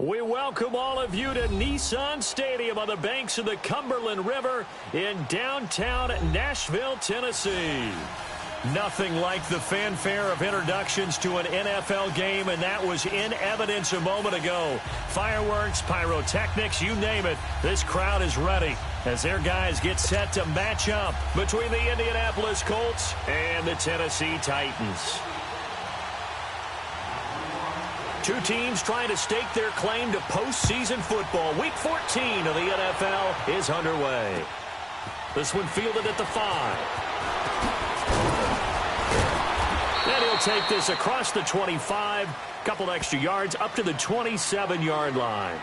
We welcome all of you to Nissan Stadium on the banks of the Cumberland River in downtown Nashville, Tennessee. Nothing like the fanfare of introductions to an NFL game, and that was in evidence a moment ago. Fireworks, pyrotechnics, you name it. This crowd is ready as their guys get set to match up between the Indianapolis Colts and the Tennessee Titans. Two teams trying to stake their claim to postseason football. Week 14 of the NFL is underway. This one fielded at the 5. Then he'll take this across the 25, couple extra yards up to the 27-yard line.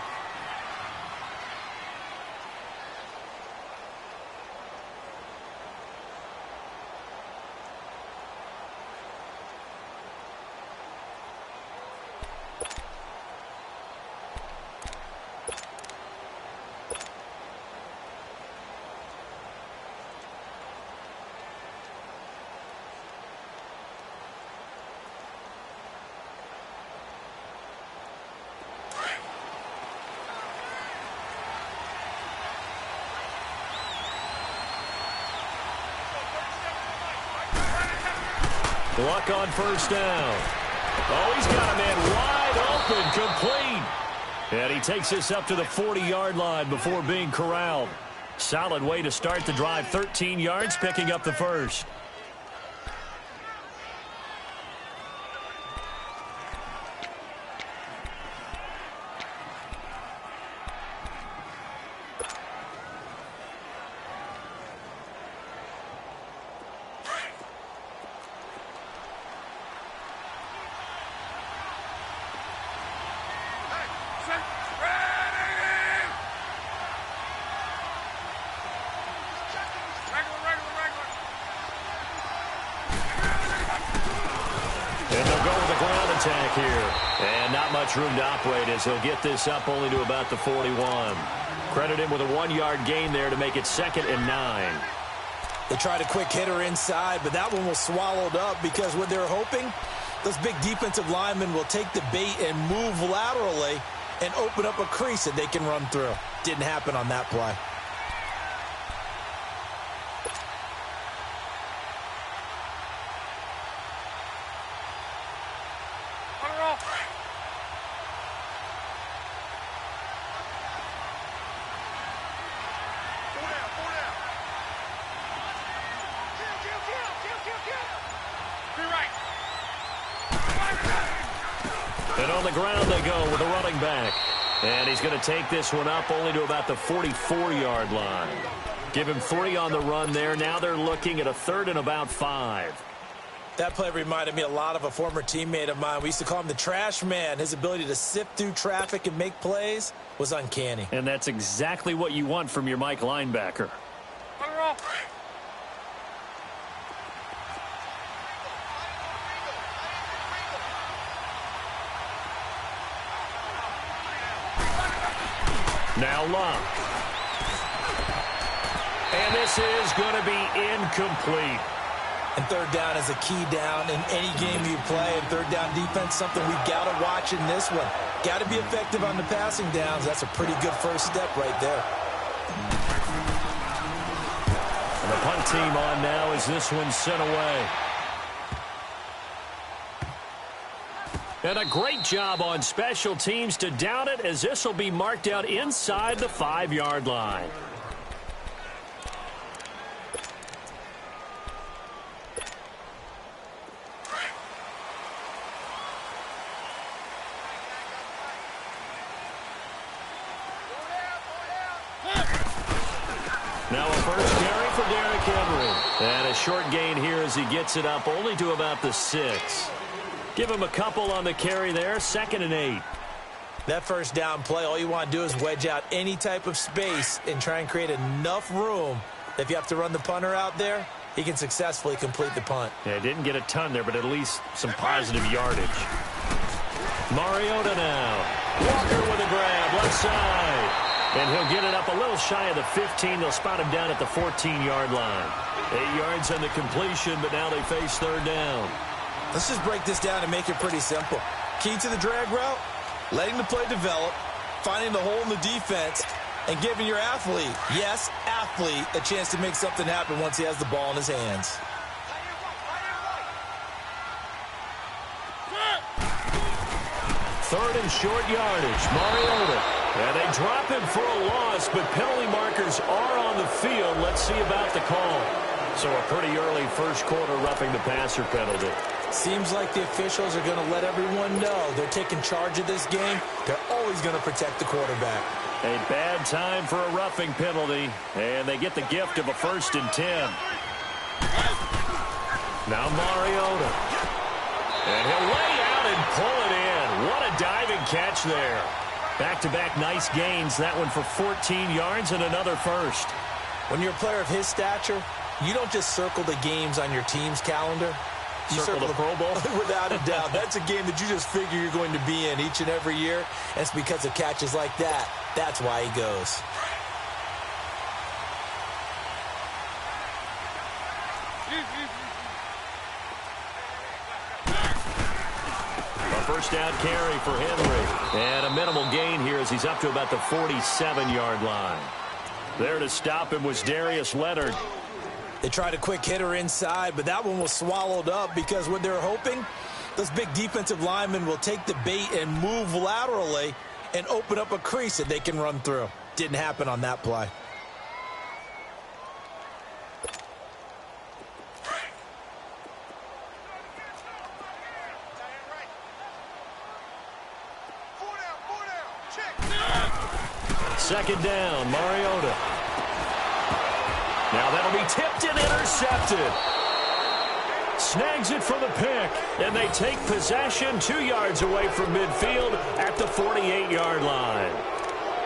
Luck on first down. Oh, he's got a man wide open, complete. And he takes this up to the 40-yard line before being corralled. Solid way to start the drive. 13 yards, picking up the first. Attack here, and not much room to operate as he'll get this up only to about the 41. Credit him with a 1-yard gain there to make it 2nd and 9. They tried a quick hitter inside, but that one was swallowed up because what they're hoping, those big defensive linemen will take the bait and move laterally and open up a crease that they can run through. Didn't happen on that play. And on the ground they go with a running back. And he's going to take this one up only to about the 44-yard line. Give him 3 on the run there. Now they're looking at a 3rd and about 5. That play reminded me a lot of a former teammate of mine. We used to call him the trash man. His ability to sift through traffic and make plays was uncanny. And that's exactly what you want from your Mike linebacker. Now Luck. And this is going to be incomplete. And 3rd down is a key down in any game you play. And 3rd down defense, something we've got to watch in this one. Got to be effective on the passing downs. That's a pretty good first step right there. And the punt team on now as this one's sent away. And a great job on special teams to down it as this will be marked out inside the 5-yard line. Now a first carry for Derrick Henry. And a short gain here as he gets it up only to about the 6. Give him a couple on the carry there, 2nd and 8. That first down play, all you want to do is wedge out any type of space and try and create enough room that if you have to run the punter out there, he can successfully complete the punt. Yeah, didn't get a ton there, but at least some positive yardage. Mariota now. Walker with a grab, left side. And he'll get it up a little shy of the 15. They'll spot him down at the 14-yard line. 8 yards on the completion, but now they face 3rd down. Let's just break this down and make it pretty simple. Key to the drag route, letting the play develop, finding the hole in the defense and giving your athlete, yes, athlete, a chance to make something happen once he has the ball in his hands. Third and short yardage, Mariota. And they drop him for a loss, but penalty markers are on the field. Let's see about the call. So a pretty early first quarter roughing the passer penalty. Seems like the officials are going to let everyone know they're taking charge of this game. They're always going to protect the quarterback. A bad time for a roughing penalty, and they get the gift of a 1st and 10. Now Mariota. And he'll lay out and pull it in. What a diving catch there. Back-to-back nice gains. That one for 14 yards and another first. When you're a player of his stature, you don't just circle the games on your team's calendar. You circle the Pro Bowl? Without a doubt. That's a game that you just figure you're going to be in each and every year. And it's because of catches like that. That's why he goes. A first down carry for Henry. And a minimal gain here as he's up to about the 47-yard line. There to stop him was Darius Leonard. They tried a quick hitter inside, but that one was swallowed up because what they're hoping, those big defensive linemen will take the bait and move laterally and open up a crease that they can run through. Didn't happen on that play. Second down, Mariota. Now that'll be tipped and intercepted. Snags it for the pick, and they take possession 2 yards away from midfield at the 48-yard line.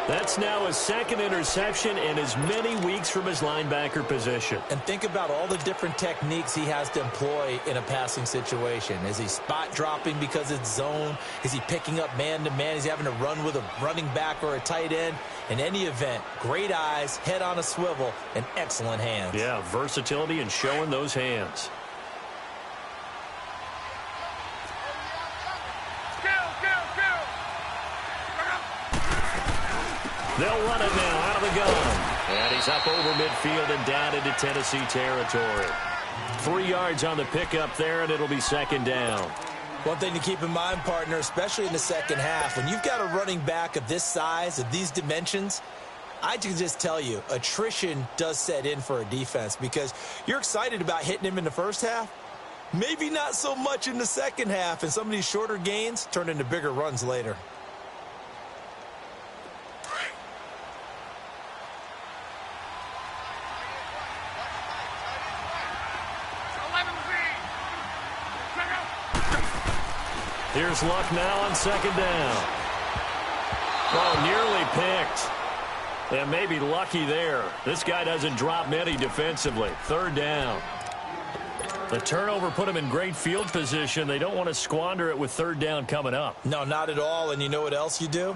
That's now his second interception in as many weeks from his linebacker position. And think about all the different techniques he has to employ in a passing situation. Is he spot dropping because it's zone? Is he picking up man-to-man? Is he having to run with a running back or a tight end? In any event, great eyes, head on a swivel, and excellent hands. Yeah, versatility and showing those hands. They'll run it now out of the gun. And he's up over midfield and down into Tennessee territory. 3 yards on the pickup there, and it'll be second down. One thing to keep in mind, partner, especially in the second half, when you've got a running back of this size, of these dimensions, I can just tell you, attrition does set in for a defense because you're excited about hitting him in the first half. Maybe not so much in the second half, and some of these shorter gains turn into bigger runs later. Here's Luck now on second down. Oh, nearly picked. And maybe lucky there. This guy doesn't drop many defensively. Third down. The turnover put him in great field position. They don't want to squander it with third down coming up. No, not at all. And you know what else you do?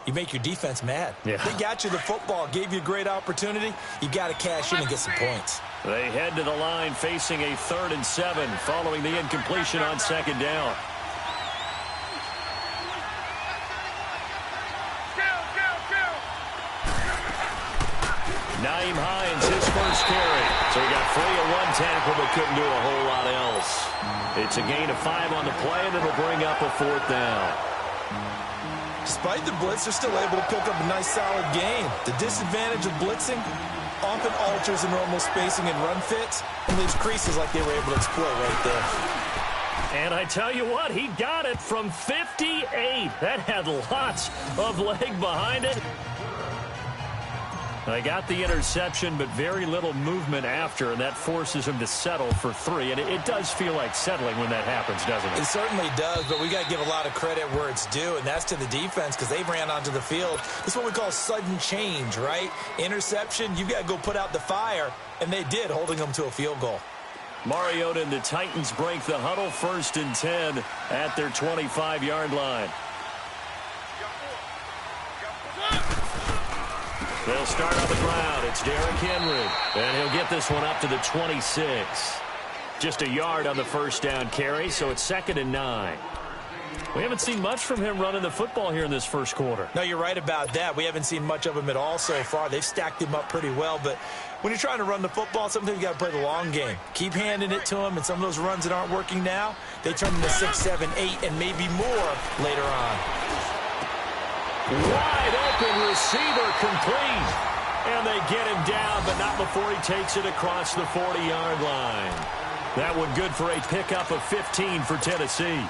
You make your defense mad. Yeah. They got you the football, gave you a great opportunity. You got to cash in and get some points. They head to the line facing a 3rd and 7 following the incompletion on second down. Naeem Hines, his first carry. So he got free of 1 tackle, but couldn't do a whole lot else. It's a gain of 5 on the play, and it'll bring up a 4th down. Despite the blitz, they're still able to pick up a nice, solid gain. The disadvantage of blitzing often alters the normal spacing and run fits and leaves creases like they were able to exploit right there. And I tell you what, he got it from 58. That had lots of leg behind it. They got the interception, but very little movement after, and that forces him to settle for 3. And it does feel like settling when that happens, doesn't it? It certainly does, but we got to give a lot of credit where it's due, and that's to the defense because they ran onto the field. This is what we call sudden change, right? Interception, you got to go put out the fire, and they did, holding them to a field goal. Mariota and the Titans break the huddle, 1st and 10 at their 25-yard line. They'll start on the ground. It's Derrick Henry. And he'll get this one up to the 26. Just a yard on the first down carry, so it's 2nd and 9. We haven't seen much from him running the football here in this first quarter. No, you're right about that. We haven't seen much of him at all so far. They've stacked him up pretty well, but when you're trying to run the football, sometimes you got to play the long game. Keep handing it to him, and some of those runs that aren't working now, they turn into 6, 7, 8, and maybe more later on. Wide open receiver complete. And they get him down, but not before he takes it across the 40-yard line. That one good for a pickup of 15 for Tennessee.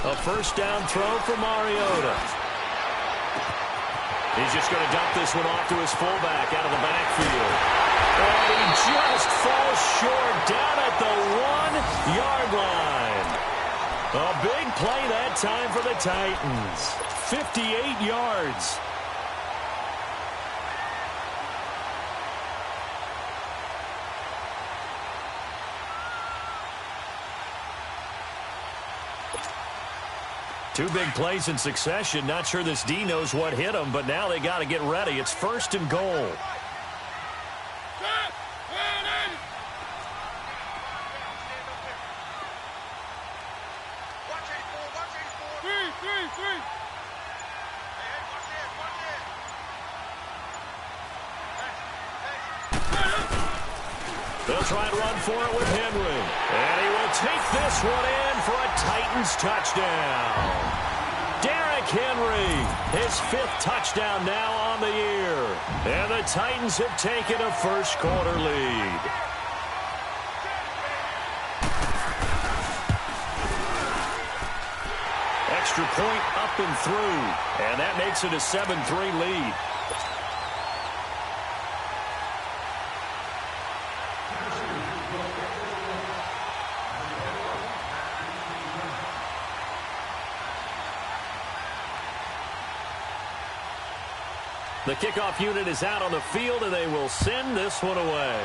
A first down throw for Mariota. He's just going to dump this one off to his fullback out of the backfield. And he just falls short down at the 1-yard line. A big play that time for the Titans. 58 yards. Two big plays in succession. Not sure this D knows what hit him, but now they got to get ready. It's first and goal. They'll try and run for it with Henry. And he will take this one in for a Titans touchdown. Derrick Henry, his 5th touchdown now on the year. And the Titans have taken a first quarter lead. Extra point up and through. And that makes it a 7-3 lead. The kickoff unit is out on the field, and they will send this one away.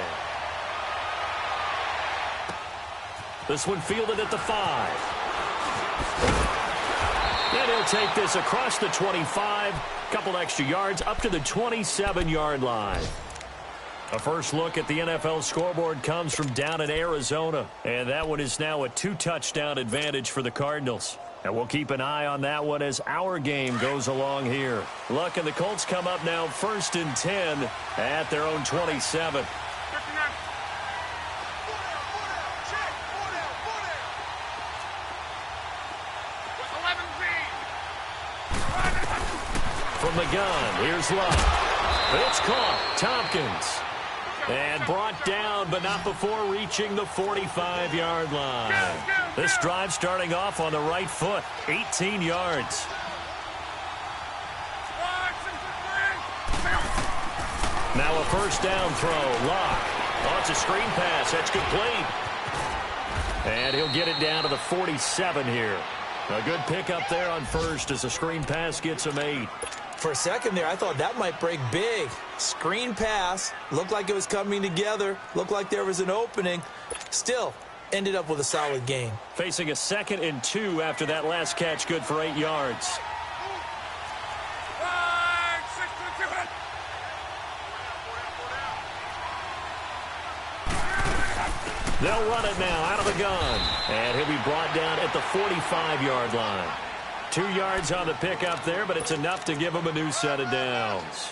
This one fielded at the 5. And he'll take this across the 25. Couple extra yards up to the 27-yard line. A first look at the NFL scoreboard comes from down in Arizona. And that one is now a 2-touchdown advantage for the Cardinals. And we'll keep an eye on that one as our game goes along here. Luck and the Colts come up now first and 10 at their own 27. From the gun, here's Luck. It's caught. Tompkins. And brought down, but not before reaching the 45-yard line. This drive starting off on the right foot, 18 yards. Now a first down throw, Locke. Oh, it's a screen pass, that's complete. And he'll get it down to the 47 here. A good pickup there on first as the screen pass gets him 8. For a second there, I thought that might break big. Screen pass, looked like it was coming together, looked like there was an opening. Still, ended up with a solid gain. Facing a 2nd and 2 after that last catch, good for 8 yards. They'll run it now out of the gun. And he'll be brought down at the 45-yard line. 2 yards on the pickup there, but it's enough to give him a new set of downs.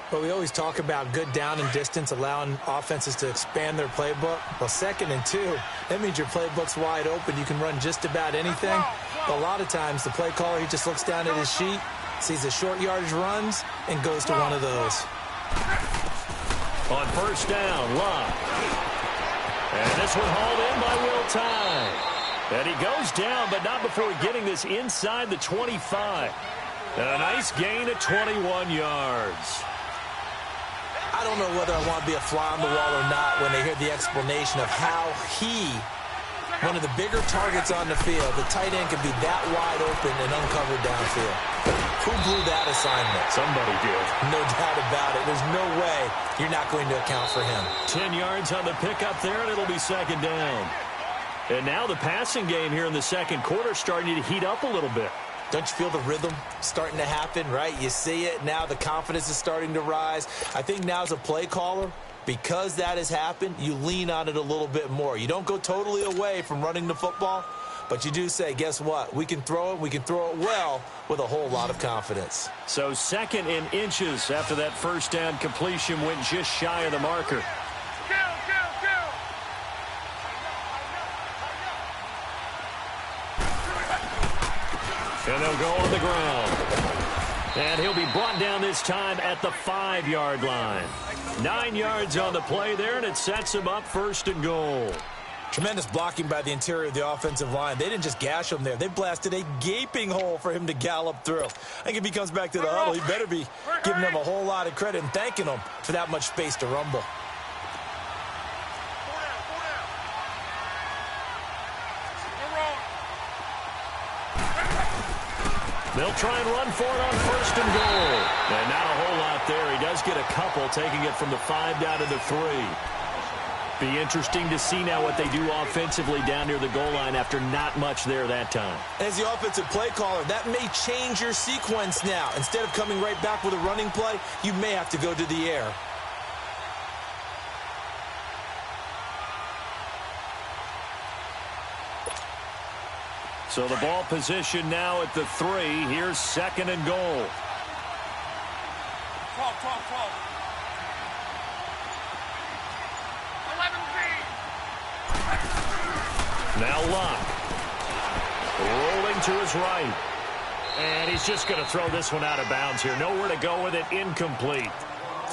But we always talk about good down and distance, allowing offenses to expand their playbook. Well, 2nd and 2, that means your playbook's wide open. You can run just about anything. But a lot of times, the play caller, he just looks down at his sheet, sees the short yardage runs, and goes to one of those. On first down, Locke. And this one hauled in by Will Tye. And he goes down, but not before getting this inside the 25. And a nice gain of 21 yards. I don't know whether I want to be a fly on the wall or not when they hear the explanation of how he, one of the bigger targets on the field, the tight end could be that wide open and uncovered downfield. Who blew that assignment? Somebody did. No doubt about it. There's no way you're not going to account for him. 10 yards on the pickup there, and it'll be 2nd down. And now the passing game here in the second quarter starting to heat up a little bit. Don't you feel the rhythm starting to happen, right? You see it. Now the confidence is starting to rise. I think now as a play caller, because that has happened, you lean on it a little bit more. You don't go totally away from running the football, but you do say, guess what? We can throw it. We can throw it well with a whole lot of confidence. So 2nd and inches after that first down completion went just shy of the marker. And they'll go on the ground. And he'll be brought down this time at the 5-yard line. 9 yards on the play there, and it sets him up 1st and goal. Tremendous blocking by the interior of the offensive line. They didn't just gash him there. They blasted a gaping hole for him to gallop through. I think if he comes back to the huddle, he better be giving them a whole lot of credit and thanking them for that much space to rumble. They'll try and run for it on 1st and goal. And not a whole lot there. He does get a couple, taking it from the 5 down to the 3. Be interesting to see now what they do offensively down near the goal line after not much there that time. As the offensive play caller, that may change your sequence now. Instead of coming right back with a running play, you may have to go to the air. So the ball position now at the 3. Here's 2nd and goal. 12. 11 feet. Now Luck. Rolling to his right. And he's just going to throw this one out of bounds here. Nowhere to go with it. Incomplete.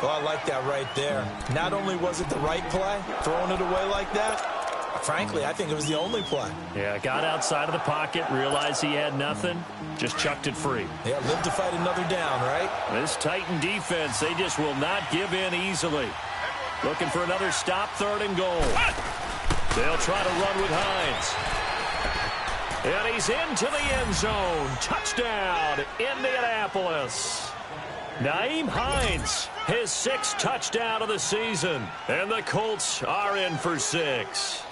So I like that right there. Not only was it the right play, throwing it away like that, frankly, I think it was the only play. Yeah, got outside of the pocket, realized he had nothing, just chucked it free. Yeah, live to fight another down, right? This Titan defense, they just will not give in easily. Looking for another stop, 3rd and goal. They'll try to run with Hines. And he's into the end zone. Touchdown, Indianapolis. Nyheim Hines, his 6th touchdown of the season. And the Colts are in for 6.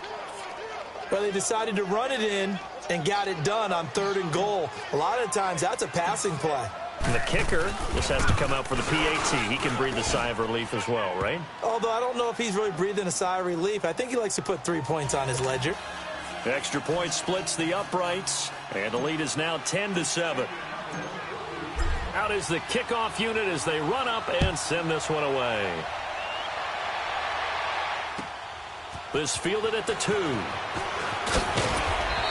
Well, they decided to run it in and got it done on 3rd and goal. A lot of times, that's a passing play. And the kicker just has to come out for the PAT. He can breathe a sigh of relief as well, right? Although I don't know if he's really breathing a sigh of relief. I think he likes to put 3 points on his ledger. Extra point splits the uprights, and the lead is now 10-7. Out is the kickoff unit as they run up and send this one away. This fielded at the 2.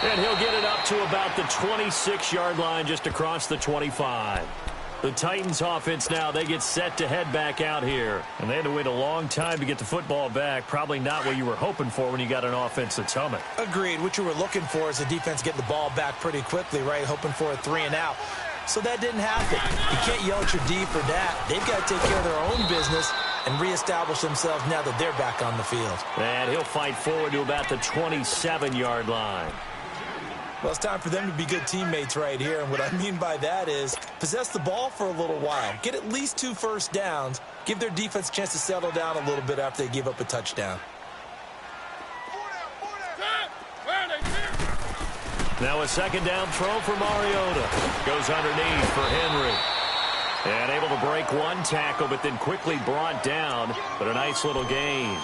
And he'll get it up to about the 26-yard line, just across the 25. The Titans offense now, they get set to head back out here. And they had to wait a long time to get the football back. Probably not what you were hoping for when you got an offense that's humming. Agreed. What you were looking for is the defense getting the ball back pretty quickly, right? Hoping for a 3 and out. So that didn't happen. You can't yell at your D for that. They've got to take care of their own business and reestablish themselves now that they're back on the field. And he'll fight forward to about the 27-yard line. Well, it's time for them to be good teammates right here. And what I mean by that is possess the ball for a little while. Get at least 2 first downs. Give their defense a chance to settle down a little bit after they give up a touchdown. Now a 2nd down throw for Mariota. Goes underneath for Henry. And able to break 1 tackle, but then quickly brought down. But a nice little gain.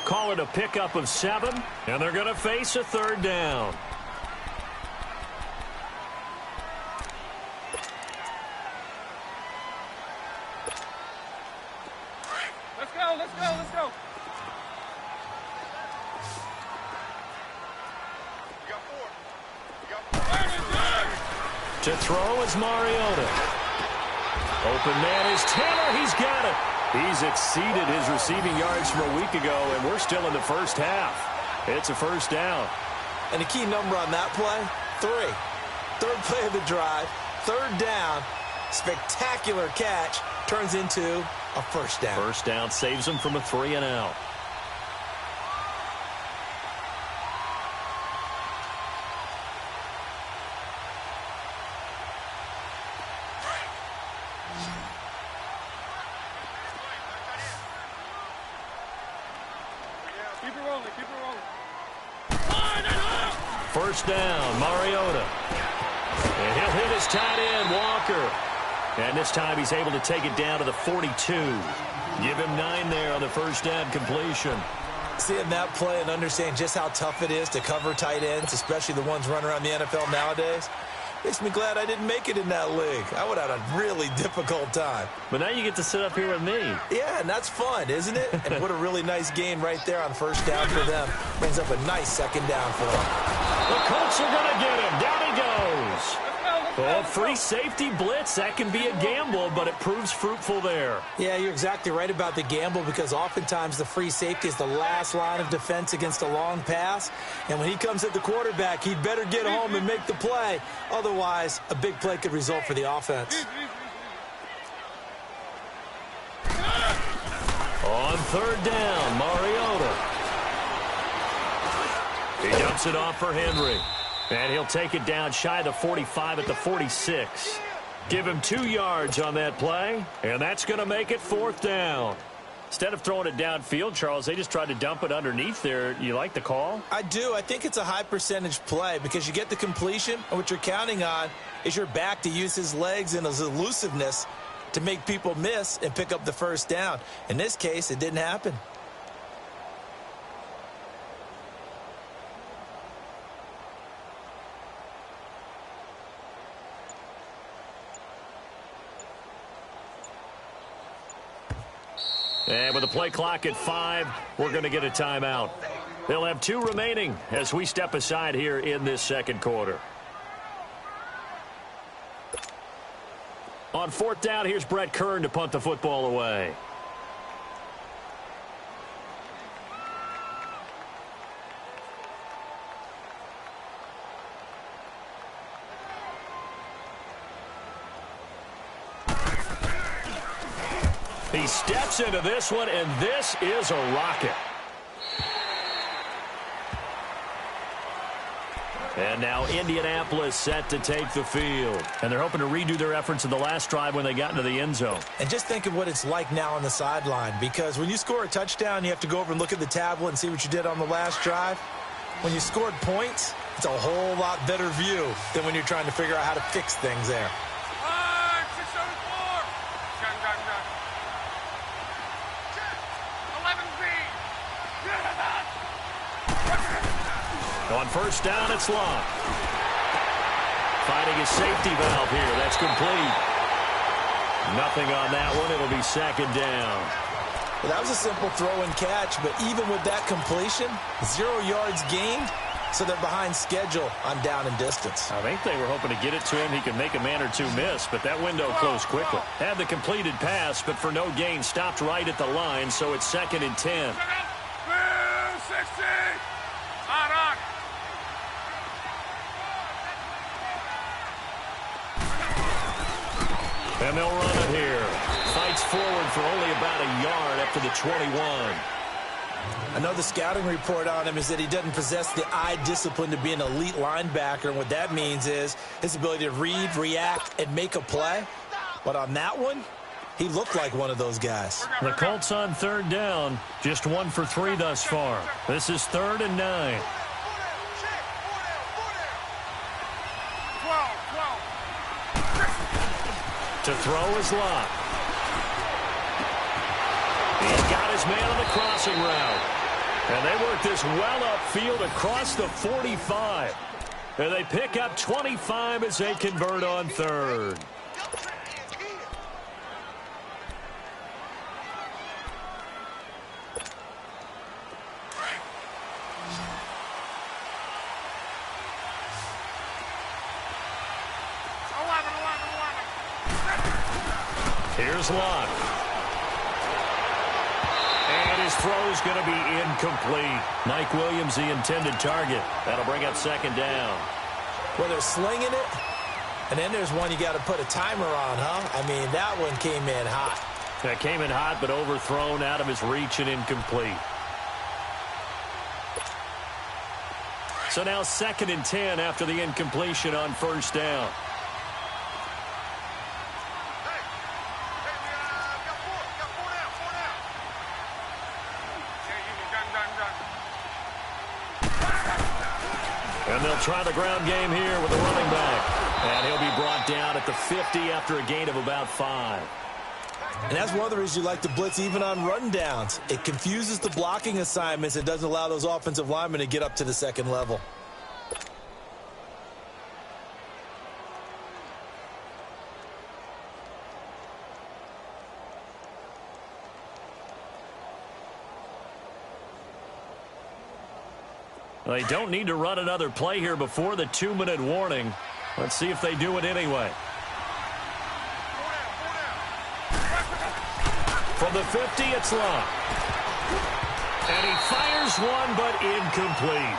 Call it a pickup of 7, and they're going to face a 3rd down. Let's go. To throw is Mariota. Open man is Taylor. He's got it. He's exceeded his receiving yards from a week ago, and we're still in the first half. It's a 1st down. And the key number on that play, 3. 3rd play of the drive, 3rd down, spectacular catch, turns into a 1st down. 1st down saves him from a 3 and out. Keep it rolling. 1st down, Mariota. And he'll hit his tight end, Walker. And this time he's able to take it down to the 42. Give him 9 there on the first down completion. Seeing that play and understanding just how tough it is to cover tight ends, especially the ones running around the NFL nowadays, makes me glad I didn't make it in that league. I would have had a really difficult time. But now you get to sit up here with me. Yeah, and that's fun, isn't it? And what a really nice gain right there on first down for them. Brings up a nice second down for them. The Colts are going to get him. Down he goes. Oh, free safety blitz. That can be a gamble, but it proves fruitful there. Yeah, you're exactly right about the gamble because oftentimes the free safety is the last line of defense against a long pass. And when he comes at the quarterback, he'd better get home and make the play. Otherwise, a big play could result for the offense. On third down, Mariota. He dumps it off for Henry. And he'll take it down shy of the 45 at the 46. Give him 2 yards on that play, and that's going to make it fourth down. Instead of throwing it downfield, Charles, they just tried to dump it underneath there. You like the call? I do. I think it's a high percentage play because you get the completion, and what you're counting on is your back to use his legs and his elusiveness to make people miss and pick up the first down. In this case, it didn't happen. And with the play clock at 5, we're going to get a timeout. They'll have 2 remaining as we step aside here in this second quarter. On fourth down, here's Brett Kern to punt the football away. He steps into this one, and this is a rocket. And now Indianapolis set to take the field. And they're hoping to redo their efforts in the last drive when they got into the end zone. And just think of what it's like now on the sideline, because when you score a touchdown, you have to go over and look at the tablet and see what you did on the last drive. When you scored points, it's a whole lot better view than when you're trying to figure out how to fix things there. On first down, it's Locke. Finding his safety valve here. That's complete. Nothing on that one. It'll be second down. Well, that was a simple throw and catch, but even with that completion, 0 yards gained, so they're behind schedule on down and distance. I think they were hoping to get it to him. He could make a man or two miss, but that window closed quickly. Had the completed pass, but for no gain, stopped right at the line, so it's second and 10. And they'll run it here. Fights forward for only about a yard after the 21. I know the scouting report on him is that he doesn't possess the eye discipline to be an elite linebacker. And what that means is his ability to read, react, and make a play. But on that one, he looked like one of those guys. The Colts on third down. Just 1 for 3 thus far. This is 3rd and 9. To throw is Locke. He's got his man on the crossing route. And they work this well upfield across the 45. And they pick up 25 as they convert on third. Here's Locke. And his throw's going to be incomplete. Mike Williams, the intended target. That'll bring up second down. Well, they're slinging it, and then there's one you got to put a timer on, huh? I mean, that one came in hot. That came in hot, but overthrown, out of his reach and incomplete. So now 2nd and 10 after the incompletion on first down. And they'll try the ground game here with the running back. And he'll be brought down at the 50 after a gain of about 5. And that's one of the reasons you like to blitz even on rundowns. It confuses the blocking assignments. It doesn't allow those offensive linemen to get up to the second level. They don't need to run another play here before the 2-minute warning. Let's see if they do it anyway. From the 50, it's long. And he fires one, but incomplete.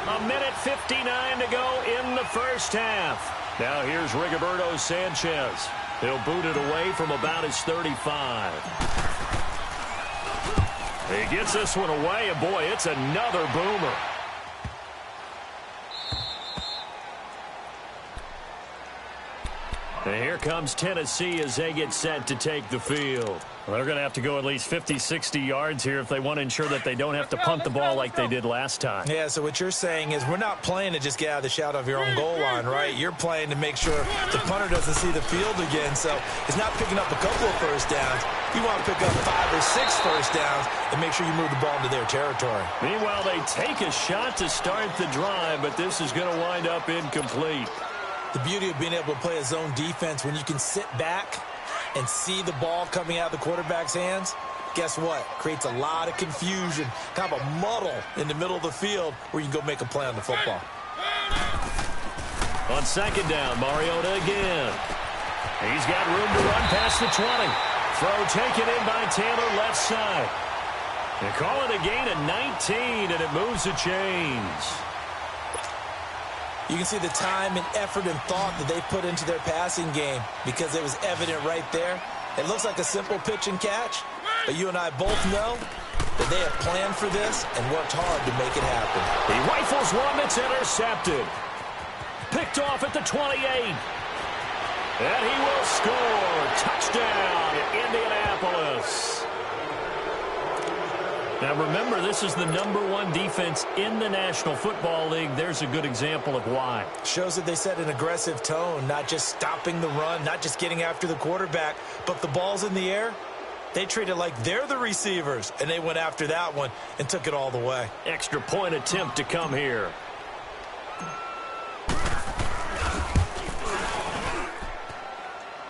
1:59 to go in the first half. Now here's Rigoberto Sanchez. He'll boot it away from about his 35. He gets this one away, and boy, it's another boomer. And here comes Tennessee as they get set to take the field. Well, they're going to have to go at least 50, 60 yards here if they want to ensure that they don't have to punt the ball like they did last time. Yeah, so what you're saying is we're not playing to just get out of the shadow of your own goal line, right? You're playing to make sure the punter doesn't see the field again. So it's not picking up a couple of first downs. You want to pick up 5 or 6 first downs and make sure you move the ball into their territory. Meanwhile, they take a shot to start the drive, but this is going to wind up incomplete. The beauty of being able to play a zone defense when you can sit back and see the ball coming out of the quarterback's hands, guess what? Creates a lot of confusion, kind of a muddle in the middle of the field where you can go make a play on the football. On second down, Mariota again. He's got room to run past the 20. Throw taken in by Taylor left side. They call it a gain of 19, and it moves the chains. You can see the time and effort and thought that they put into their passing game because it was evident right there. It looks like a simple pitch and catch, but you and I both know that they have planned for this and worked hard to make it happen. He rifles one that's intercepted. Picked off at the 28. And he will score. Touchdown, Indianapolis. Now remember, this is the #1 defense in the National Football League. There's a good example of why. Shows that they set an aggressive tone, not just stopping the run, not just getting after the quarterback, but the ball's in the air. They treat it like they're the receivers, and they went after that one and took it all the way. Extra point attempt to come here.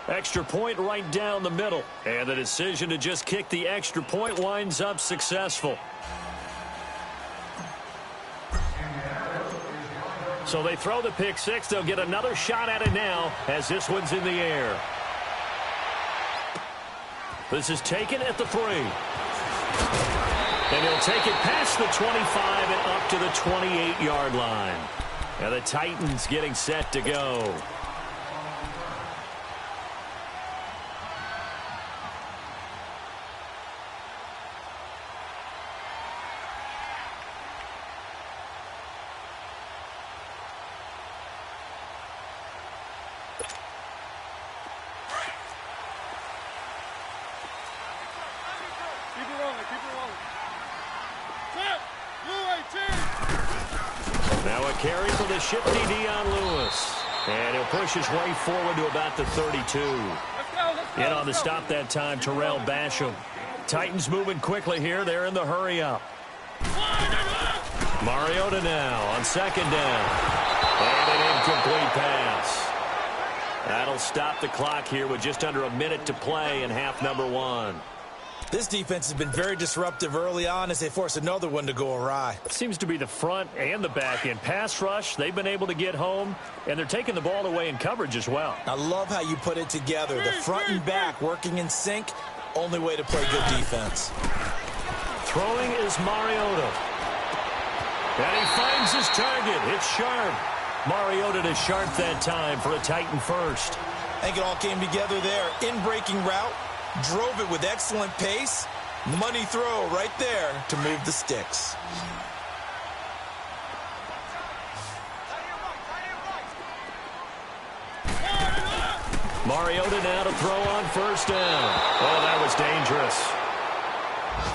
Extra point right down the middle. And the decision to just kick the extra point winds up successful. So they throw the pick six. They'll get another shot at it now as this one's in the air. This is taken at the 3. And he'll take it past the 25 and up to the 28-yard line. Now the Titans getting set to go. Now a carry for the shifty Dion Lewis. And he'll push his way forward to about the 32. In on the stop that time, Terrell Basham. Titans moving quickly here. They're in the hurry-up. Mariota now on second down. And an incomplete pass. That'll stop the clock here with just under a minute to play in half number 1. This defense has been very disruptive early on as they force another one to go awry. It seems to be the front and the back end. Pass rush, they've been able to get home, and they're taking the ball away in coverage as well. I love how you put it together. The front and back working in sync, only way to play good defense. Throwing is Mariota. And he finds his target. It's Sharp. Mariota to Sharp that time for a Titan first. I think it all came together there. In-breaking route. Drove it with excellent pace. Money throw right there to move the sticks. Mariota now to throw on first down. Oh, that was dangerous.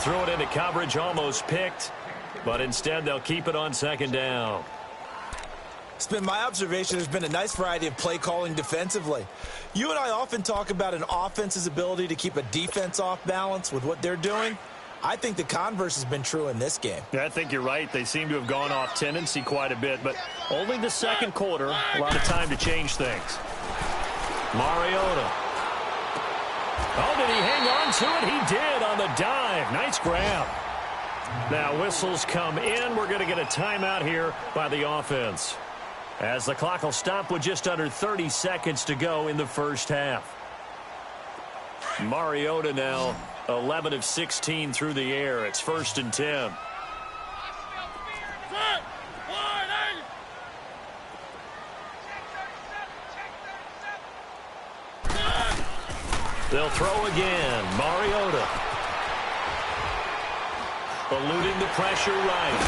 Threw it into coverage, almost picked. But instead, they'll keep it on second down. It's been my observation there's been a nice variety of play calling defensively. You and I often talk about an offense's ability to keep a defense off balance with what they're doing. I think the converse has been true in this game. Yeah, I think you're right. They seem to have gone off tendency quite a bit, but only the second quarter, a lot of time to change things. Mariota. Oh, did he hang on to it? He did on the dive. Nice grab. Now whistles come in. We're going to get a timeout here by the offense, as the clock will stop with just under 30 seconds to go in the first half. Mariota now 11 of 16 through the air. It's 1st and 10. They'll throw again. Mariota eluding the pressure right.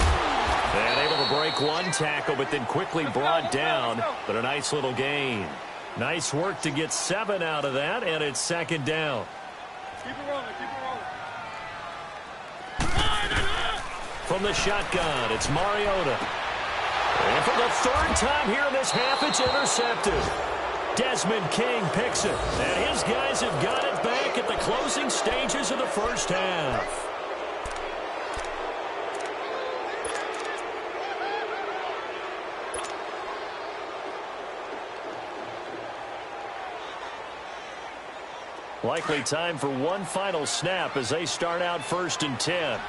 And able to break one tackle, but then quickly brought down. But a nice little gain. Nice work to get 7 out of that, and it's 2nd down. Keep it rolling, keep it rolling. From the shotgun, it's Mariota. And for the 3rd time here in this half, it's intercepted. Desmond King picks it. And his guys have got it back at the closing stages of the first half. Likely time for one final snap as they start out 1st and 10.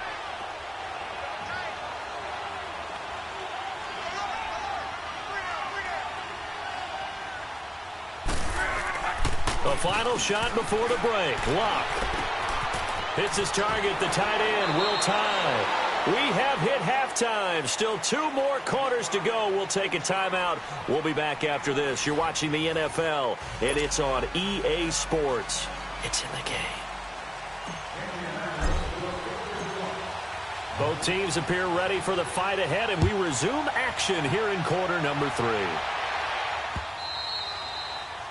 The final shot before the break. Luck hits his target. The tight end will tie. We have hit halftime. Still 2 more quarters to go. We'll take a timeout. We'll be back after this. You're watching the NFL, and it's on EA Sports. It's in the game. Both teams appear ready for the fight ahead, and we resume action here in quarter number 3.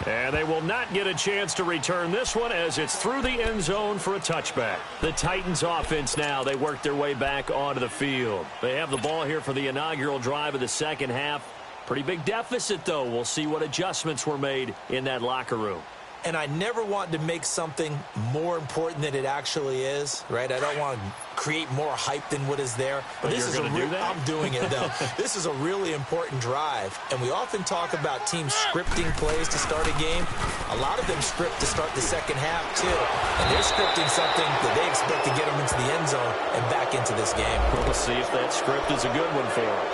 And they will not get a chance to return this one as it's through the end zone for a touchback. The Titans offense now, they work their way back onto the field. They have the ball here for the inaugural drive of the second half. Pretty big deficit, though. We'll see what adjustments were made in that locker room. And I never want to make something more important than it actually is, right? I don't want to create more hype than what is there. But this is do that? I'm doing it, though. This is a really important drive. And we often talk about teams scripting plays to start a game. A lot of them script to start the second half, too. And they're scripting something that they expect to get them into the end zone and back into this game. We'll see if that script is a good one for them.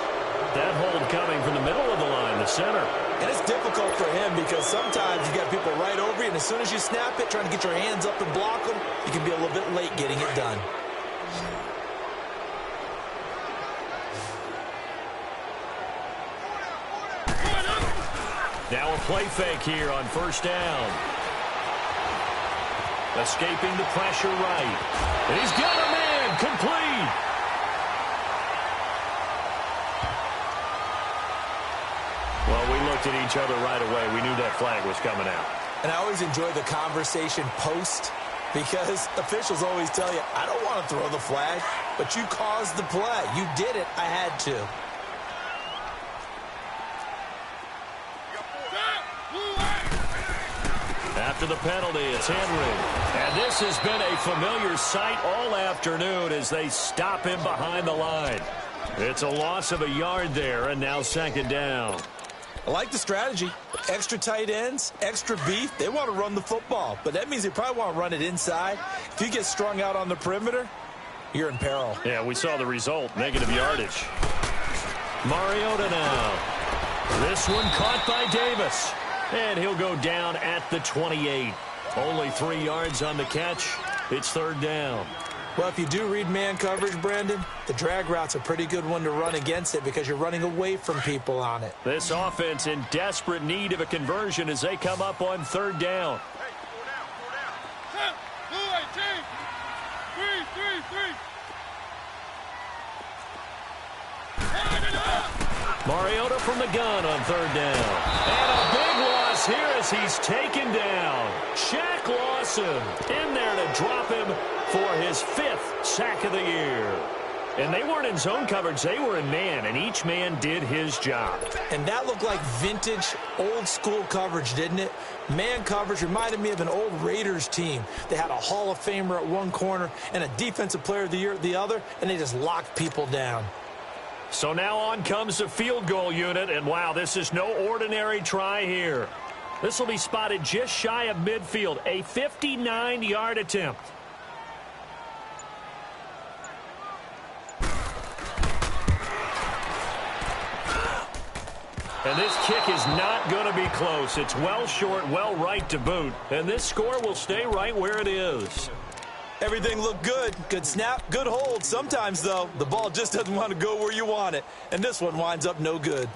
That hold coming from the middle of the line, the center. And it's difficult for him because sometimes you got people right over you, and as soon as you snap it, trying to get your hands up and block them, you can be a little bit late getting it done. Now a play fake here on 1st down. Escaping the pressure right. And he's got a man complete. Well, we looked at each other right away. We knew that flag was coming out. And I always enjoy the conversation post because officials always tell you, I don't want to throw the flag, but you caused the play. You did it. I had to. After the penalty, it's Henry. And this has been a familiar sight all afternoon as they stop him behind the line. It's a loss of a yard there, and now 2nd down. I like the strategy. Extra tight ends, extra beef. They want to run the football, but that means they probably want to run it inside. If you get strung out on the perimeter, you're in peril. Yeah, we saw the result, negative yardage. Mariota now. This one caught by Davis. And he'll go down at the 28. Only 3 yards on the catch. It's 3rd down. Well, if you do read man coverage, Brandon, the drag route's a pretty good one to run against it because you're running away from people on it. This offense in desperate need of a conversion as they come up on 3rd down. Mariota from the gun on 3rd down. And a big loss here as he's taken down. Shaq Lawson in there to drop him for his 5th sack of the year. And they weren't in zone coverage. They were in man, and each man did his job. And that looked like vintage, old-school coverage, didn't it? Man coverage reminded me of an old Raiders team. They had a Hall of Famer at one corner and a Defensive Player of the Year at the other, and they just locked people down. So now on comes the field goal unit, and wow, this is no ordinary try here. This will be spotted just shy of midfield, a 59-yard attempt. And this kick is not going to be close. It's well short, well right to boot. And this score will stay right where it is. Everything looked good. Good snap, good hold. Sometimes, though, the ball just doesn't want to go where you want it. And this one winds up no good.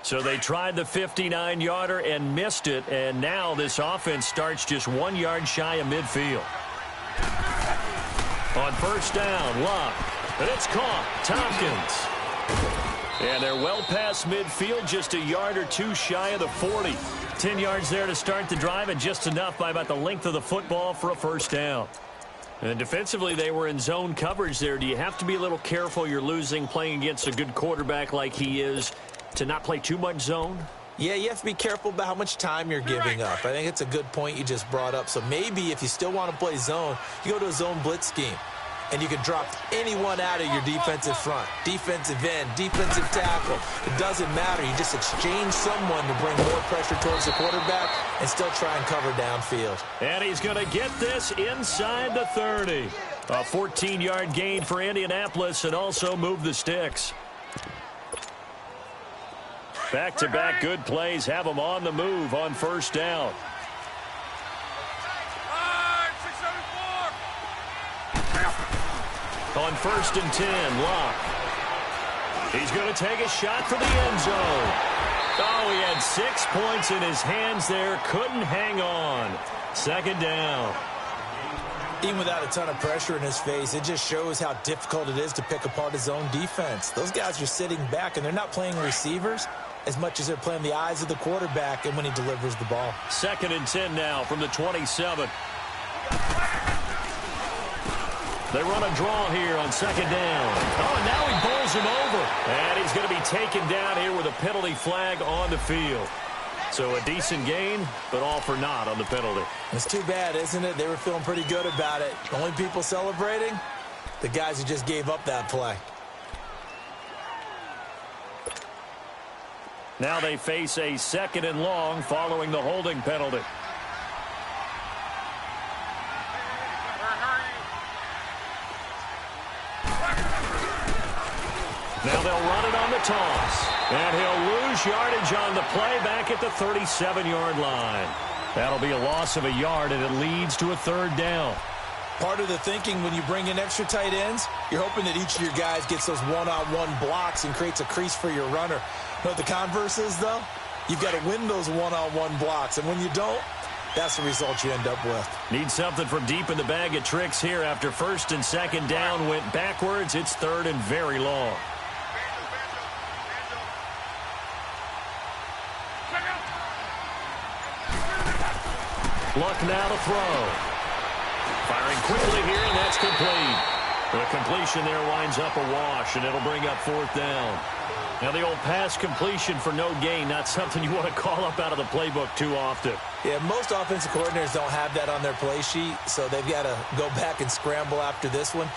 So they tried the 59-yarder and missed it. And now this offense starts just 1 yard shy of midfield. On first down, Locke. And it's caught. Tompkins. And they're well past midfield, just a yard or two shy of the 40. 10 yards there to start the drive, and just enough by about the length of the football for a first down. And defensively, they were in zone coverage there. Do you have to be a little careful you're losing playing against a good quarterback like he is to not play too much zone? Yeah, you have to be careful about how much time you're giving up. I think it's a good point you just brought up. So maybe if you still want to play zone, you go to a zone blitz scheme. And you can drop anyone out of your defensive front, defensive end, defensive tackle. It doesn't matter. You just exchange someone to bring more pressure towards the quarterback and still try and cover downfield. And he's going to get this inside the 30. A 14-yard gain for Indianapolis and also move the sticks. Back-to-back good plays have them on the move on first down. On first and 10, Locke. He's going to take a shot for the end zone. Oh, he had 6 points in his hands there. Couldn't hang on. Second down. Even without a ton of pressure in his face, it just shows how difficult it is to pick apart his own defense. Those guys are sitting back, and they're not playing receivers as much as they're playing the eyes of the quarterback and when he delivers the ball. Second and 10 now from the 27. They run a draw here on second down. Oh, and now he bowls him over. And he's going to be taken down here with a penalty flag on the field. So a decent gain, but all for naught on the penalty. It's too bad, isn't it? They were feeling pretty good about it. Only people celebrating, the guys who just gave up that play. Now they face a second and long following the holding penalty. Now they'll run it on the toss. And he'll lose yardage on the play back at the 37-yard line. That'll be a loss of a yard, and it leads to a third down. Part of the thinking when you bring in extra tight ends, you're hoping that each of your guys gets those one-on-one blocks and creates a crease for your runner. You know what the converse is, though? You've got to win those one-on-one blocks, and when you don't, that's the result you end up with. Need something from deep in the bag of tricks here after first and second down went backwards. It's third and very long. Luck now to throw. Firing quickly here, and that's complete. The completion there winds up a wash, and it'll bring up fourth down. Now the old pass completion for no gain, not something you want to call up out of the playbook too often. Yeah, most offensive coordinators don't have that on their play sheet, so they've got to go back and scramble after this one.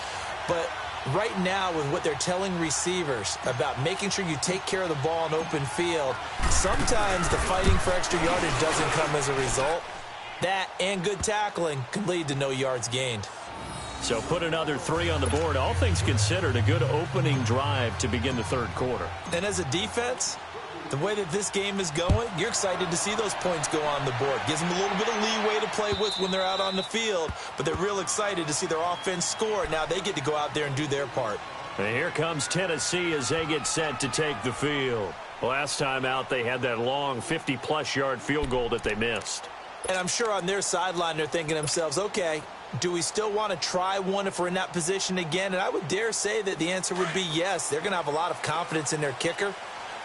But right now, with what they're telling receivers about making sure you take care of the ball in open field, sometimes the fighting for extra yardage doesn't come as a result. That and good tackling can lead to no yards gained. So put another 3 on the board. All things considered, a good opening drive to begin the third quarter. And as a defense, the way that this game is going, you're excited to see those points go on the board. Gives them a little bit of leeway to play with when they're out on the field, but they're real excited to see their offense score. Now they get to go out there and do their part. And here comes Tennessee as they get set to take the field. Last time out, they had that long 50-plus yard field goal that they missed. And I'm sure on their sideline they're thinking to themselves, okay, do we still want to try one if we're in that position again? And I would dare say that the answer would be yes. They're going to have a lot of confidence in their kicker.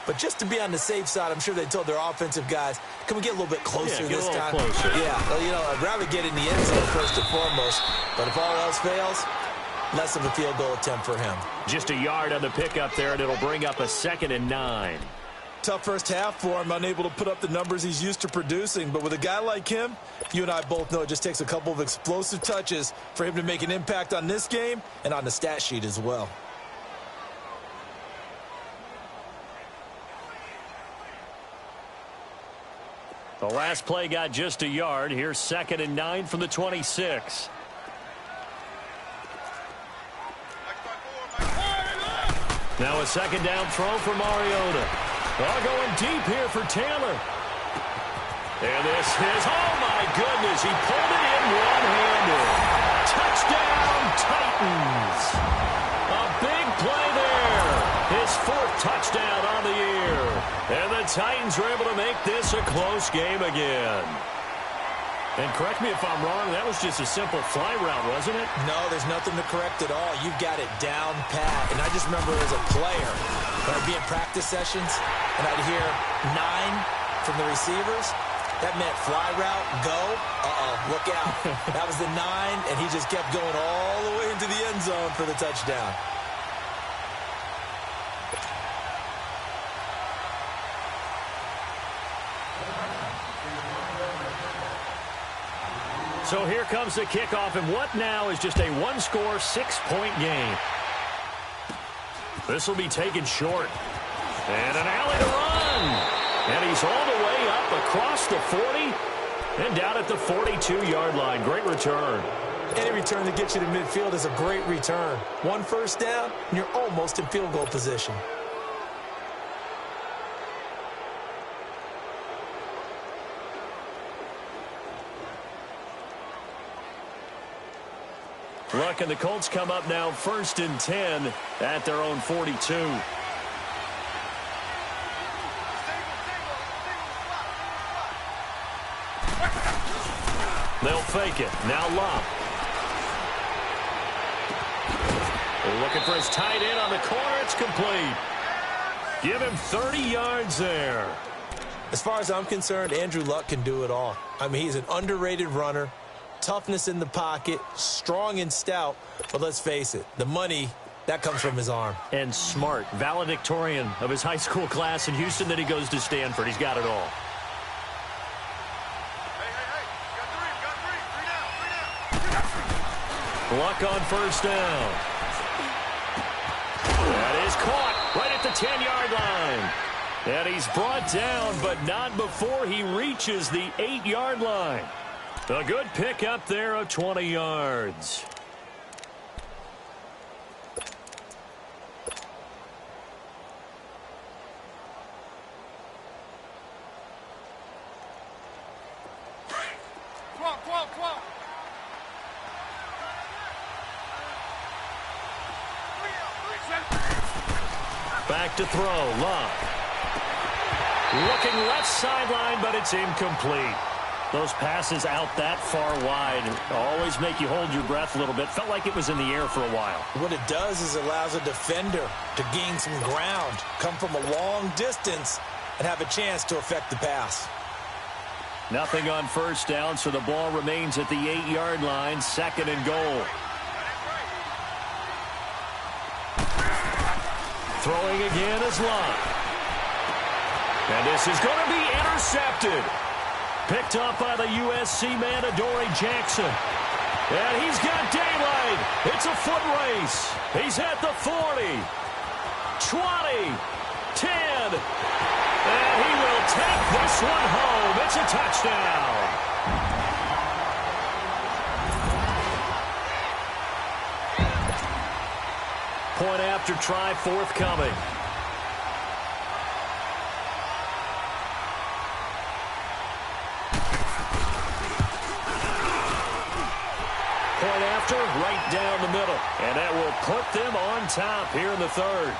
But just to be on the safe side, I'm sure they told their offensive guys, can we get a little bit closer this time? Closer. Yeah, well, you know, I'd rather get in the end zone first and foremost. But if all else fails, less of a field goal attempt for him. Just a yard on the pickup there, and it'll bring up a 2nd and 9. Tough first half for him, unable to put up the numbers he's used to producing. But with a guy like him, you and I both know it just takes a couple of explosive touches for him to make an impact on this game and on the stat sheet as well. The last play got just a yard. Here's 2nd and 9 from the 26. Now a 2nd down throw for Mariota. Going deep here for Taylor. And this is, oh my goodness, he pulled it in one-handed. Touchdown, Titans. A big play there. His 4th touchdown on the year. And the Titans were able to make this a close game again. And correct me if I'm wrong, that was just a simple fly route, wasn't it? No, there's nothing to correct at all. You've got it down pat. And I just remember as a player, when I'd be in practice sessions, and I'd hear 9 from the receivers, that meant fly route, go, look out. That was the 9, and he just kept going all the way into the end zone for the touchdown. So here comes the kickoff, and what now is just a one-score, 6-point game. This will be taken short. And an alley to run. And he's all the way up across the 40 and down at the 42-yard line. Great return. Any return that gets you to midfield is a great return. 1 first down, and you're almost in field goal position. Luck and the Colts come up now 1st and 10 at their own 42. They'll fake it. Now Luck. Looking for his tight end on the corner. It's complete. Give him 30 yards there. As far as I'm concerned, Andrew Luck can do it all. I mean, he's an underrated runner. Toughness in the pocket, strong and stout. But let's face it, the money, that comes from his arm. And smart, valedictorian of his high school class in Houston. Then he goes to Stanford. He's got it all. Luck on first down. That is caught right at the 10-yard line. And he's brought down, but not before he reaches the 8-yard line. A good pickup there of 20 yards. Back to throw, Luck. Looking left sideline, but it's incomplete. Those passes out that far wide always make you hold your breath a little bit. Felt like it was in the air for a while. What it does is it allows a defender to gain some ground, come from a long distance, and have a chance to affect the pass. Nothing on first down, so the ball remains at the 8-yard line, 2nd and goal. Throwing again is Luck. And this is going to be intercepted. Picked up by the USC man, Adoree Jackson. And he's got daylight. It's a foot race. He's at the 40, 20, 10. And he will take this one home. It's a touchdown. Point after try forthcoming. Point after, right down the middle. And that will put them on top here in the 3rd.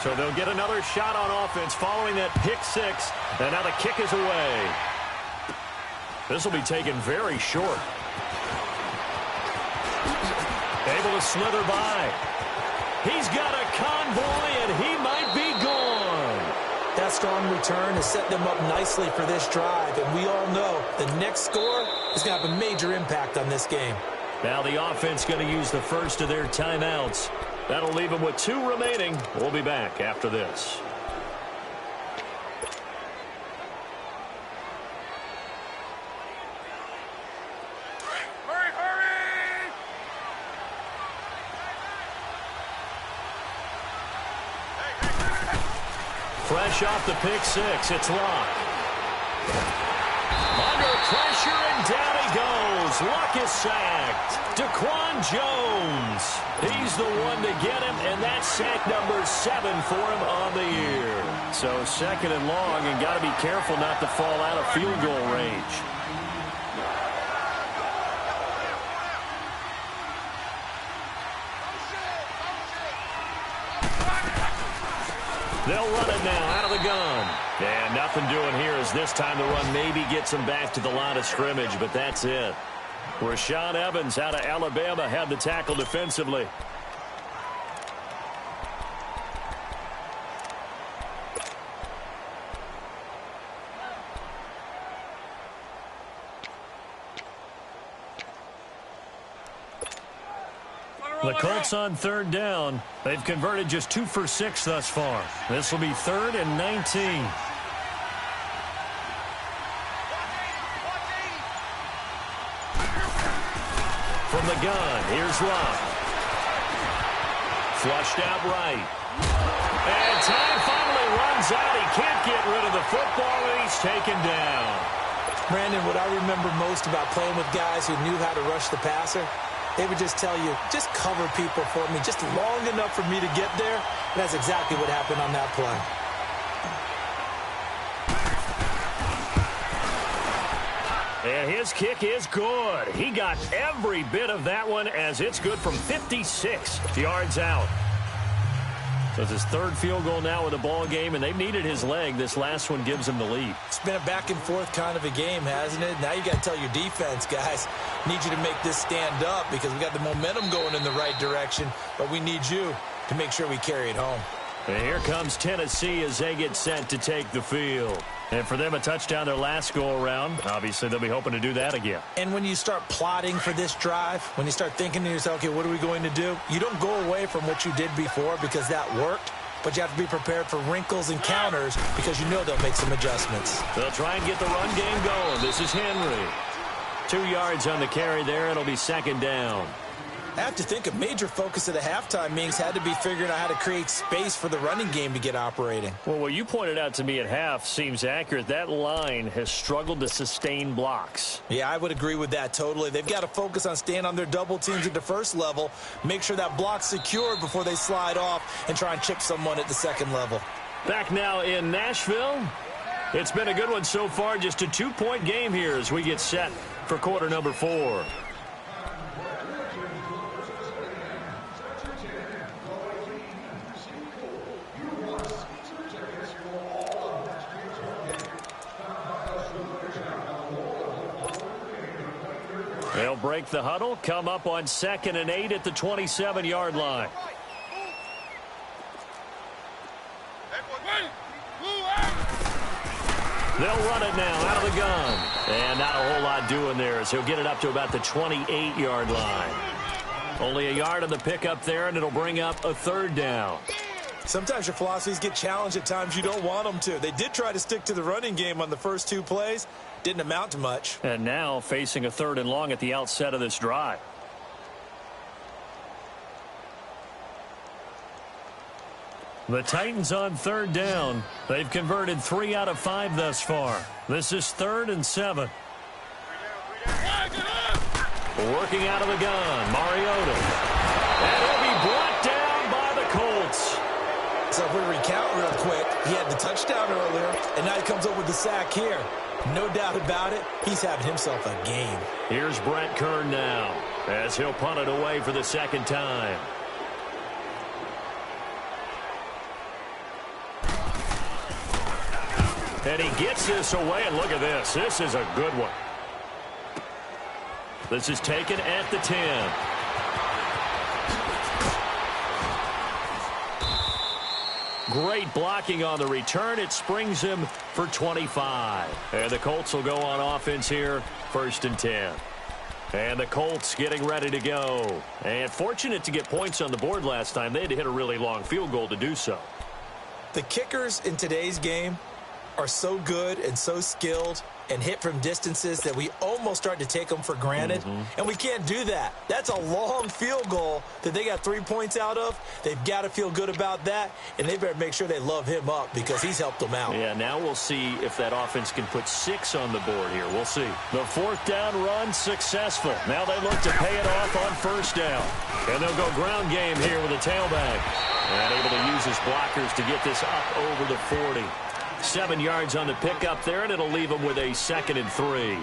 So they'll get another shot on offense following that pick 6. And now the kick is away. This will be taken very short. Able to slither by. He's got a convoy, and he might be gone. That strong return has set them up nicely for this drive, and we all know the next score is going to have a major impact on this game. Now the offense going to use the first of their timeouts. That'll leave them with 2 remaining. We'll be back after this. Fresh off the pick six, it's Luck. Under pressure, and down he goes. Luck is sacked. Daquan Jones. He's the one to get him, and that's sack number 7 for him on the year. So 2nd and long, and got to be careful not to fall out of field goal range. They'll run it now out of the gun. And nothing doing here as this time the run maybe gets them back to the line of scrimmage, but that's it. Rashaan Evans out of Alabama had the tackle defensively. The Colts on 3rd down. They've converted just 2 for 6 thus far. This will be 3rd and 19. From the gun, here's Luck. Flushed out right. And time finally runs out. He can't get rid of the football, and he's taken down. Brandon, what I remember most about playing with guys who knew how to rush the passer, they would just tell you, just cover people for me, just long enough for me to get there. And that's exactly what happened on that play. And his kick is good. He got every bit of that one as it's good from 56 yards out. So it's his 3rd field goal now in the ball game, and they've needed his leg. This last one gives them the lead. It's been a back-and-forth kind of a game, hasn't it? Now you got to tell your defense, guys, need you to make this stand up because we got the momentum going in the right direction, but we need you to make sure we carry it home. And here comes Tennessee as they get set to take the field. And for them, a touchdown their last go-around. Obviously, they'll be hoping to do that again. And when you start plotting for this drive, when you start thinking to yourself, okay, what are we going to do? You don't go away from what you did before because that worked, but you have to be prepared for wrinkles and counters because you know they'll make some adjustments. They'll try and get the run game going. This is Henry. 2 yards on the carry there. It'll be 2nd down. I have to think a major focus of the halftime meetings had to be figuring out how to create space for the running game to get operating. Well, what you pointed out to me at half seems accurate. That line has struggled to sustain blocks. Yeah, I would agree with that totally. They've got to focus on staying on their double teams at the first level, make sure that block's secured before they slide off and try and chip someone at the 2nd level. Back now in Nashville. It's been a good one so far. Just a 2-point game here as we get set for quarter number 4. They'll break the huddle, come up on 2nd and 8 at the 27-yard line. They'll run it now out of the gun. And not a whole lot doing there as he'll get it up to about the 28-yard line. Only a yard on the pickup there, and it'll bring up a 3rd down. Sometimes your philosophies get challenged at times you don't want them to. They did try to stick to the running game on the first 2 plays. Didn't amount to much. And now facing a 3rd and long at the outset of this drive. The Titans on 3rd down. They've converted 3 out of 5 thus far. This is 3rd and 7. Working out of the gun, Mariota. And he'll be brought down by the Colts. So if we recount real quick, he had the touchdown earlier, and now he comes up with the sack here. No doubt about it, he's having himself a game. Here's Brett Kern now as he'll punt it away for the 2nd time. And he gets this away, and look at this. This is a good one. This is taken at the 10. Great blocking on the return. It springs him for 25. And the Colts will go on offense here, 1st and 10. And the Colts getting ready to go. And fortunate to get points on the board last time. They had to hit a really long field goal to do so. The kickers in today's game are so good and so skilled and hit from distances that we almost start to take them for granted. And we can't do that. That's a long field goal that they got 3 points out of. They've got to feel good about that, and they better make sure they love him up because he's helped them out. Yeah, now we'll see if that offense can put 6 on the board here. We'll see. The 4th down run successful. Now they look to pay it off on 1st down. And they'll go ground game here with a tailback. And able to use his blockers to get this up over the 40. 7 yards on the pickup there, and it'll leave him with a 2nd and 3.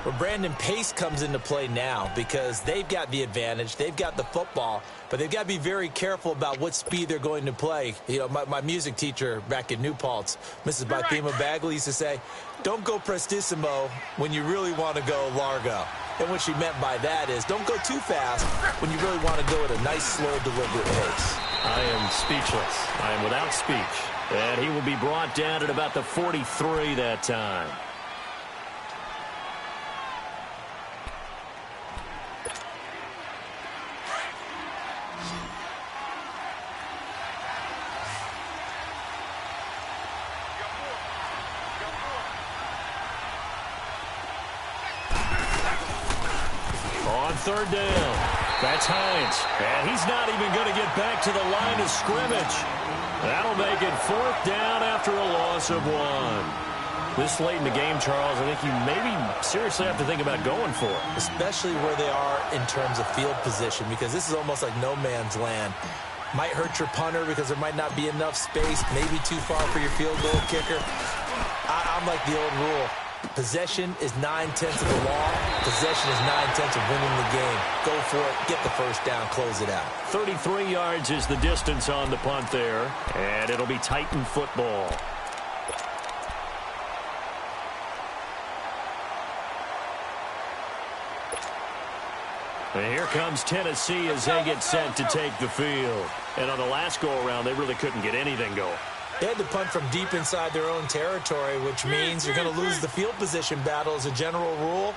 Well, Brandon, pace comes into play now because they've got the advantage. They've got the football, but they've got to be very careful about what speed they're going to play. You know, my music teacher back in New Paltz, Mrs. Bathema Bagley, used to say, don't go prestissimo when you really want to go largo. And what she meant by that is don't go too fast when you really want to go at a nice, slow, deliberate pace. I am speechless. I am without speech. And he will be brought down at about the 43 that time. On 3rd down, that's Hines. And he's not even going to get back to the line of scrimmage. That'll make it 4th down after a loss of 1. This late in the game, Charles, I think you maybe seriously have to think about going for it. Especially where they are in terms of field position, because this is almost like no man's land. Might hurt your punter because there might not be enough space, maybe too far for your field goal kicker. I'm like the old rule. Possession is 9/10 of the law. Possession is 9/10 of winning the game. Go for it. Get the 1st down. Close it out. 33 yards is the distance on the punt there. And it'll be Titan football. And here comes Tennessee as they get set to take the field. And on the last go-around, they really couldn't get anything going. They had to punt from deep inside their own territory, which means you're going to lose the field position battle as a general rule.